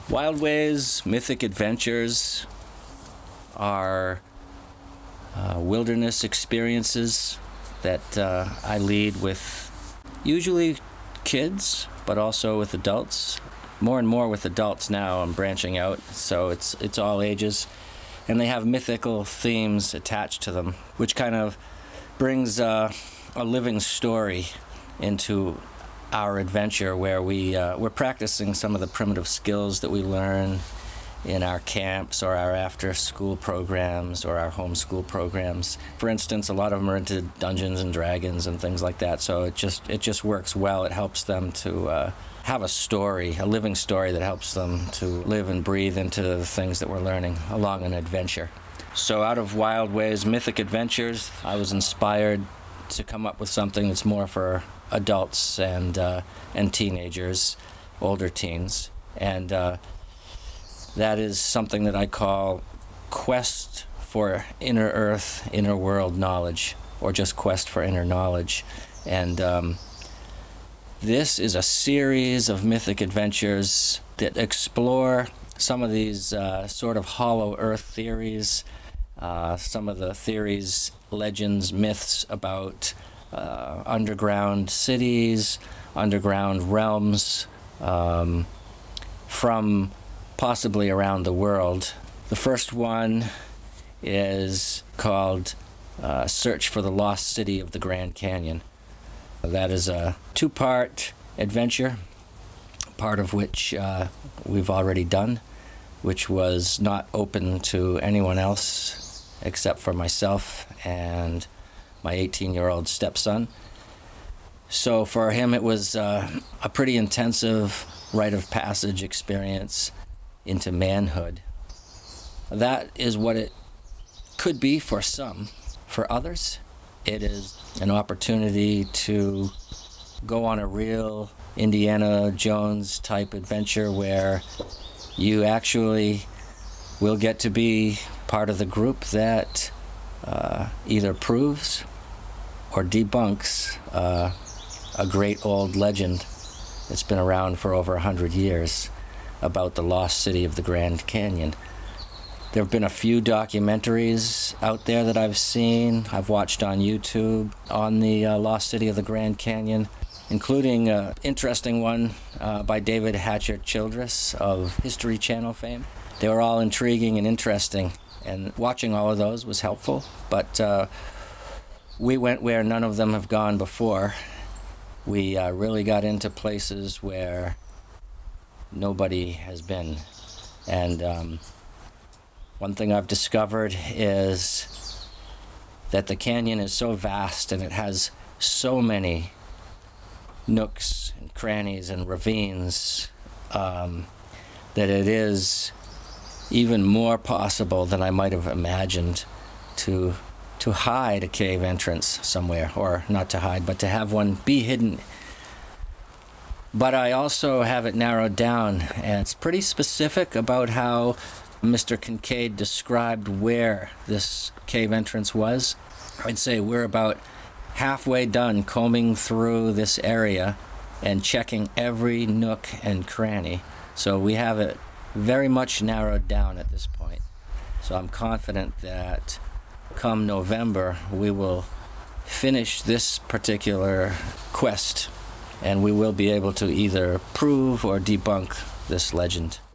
Wild Ways, Mythic Adventures are wilderness experiences that I lead with usually kids, but also with adults. More and more with adults now. I'm branching out, so it's all ages. And they have mythical themes attached to them, which kind of brings a living story into our adventure, where we're practicing some of the primitive skills that we learn in our camps or our after-school programs or our homeschool programs. For instance, a lot of them are into Dungeons and Dragons and things like that, so it just works well. It helps them to have a story, a living story that helps them to live and breathe into the things that we're learning along an adventure. So out of Wild Ways, Mythic Adventures, I was inspired to come up with something that's more for adults and teenagers, older teens, and that is something that I call Quest for Inner Earth, Inner World Knowledge, or just Quest for Inner Knowledge. And this is a series of mythic adventures that explore some of these sort of hollow earth theories, some of the theories, legends, myths about underground cities, underground realms, from possibly around the world. The first one is called Search for the Lost City of the Grand Canyon. That is a two-part adventure, part of which we've already done, which was not open to anyone else except for myself and my 18-year-old stepson. So for him it was a pretty intensive rite of passage experience into manhood. That is what it could be for some. For others, it is an opportunity to go on a real Indiana Jones type adventure where you actually will get to be part of the group that either proves or debunks a great old legend that's been around for over 100 years about the lost city of the Grand Canyon. There have been a few documentaries out there that I've seen, I've watched on YouTube, on the lost city of the Grand Canyon, including an interesting one by David Hatcher Childress of History Channel fame. They were all intriguing and interesting, and watching all of those was helpful, but we went where none of them have gone before. We really got into places where nobody has been. And one thing I've discovered is that the canyon is so vast and it has so many nooks and crannies and ravines that it is even more possible than I might have imagined to hide a cave entrance somewhere, or not to hide, but to have one be hidden. But I also have it narrowed down, and it's pretty specific about how Mr. Kincaid described where this cave entrance was. I'd say we're about halfway done combing through this area and checking every nook and cranny. So we have it very much narrowed down at this point. So I'm confident that come November we will finish this particular quest, and we will be able to either prove or debunk this legend.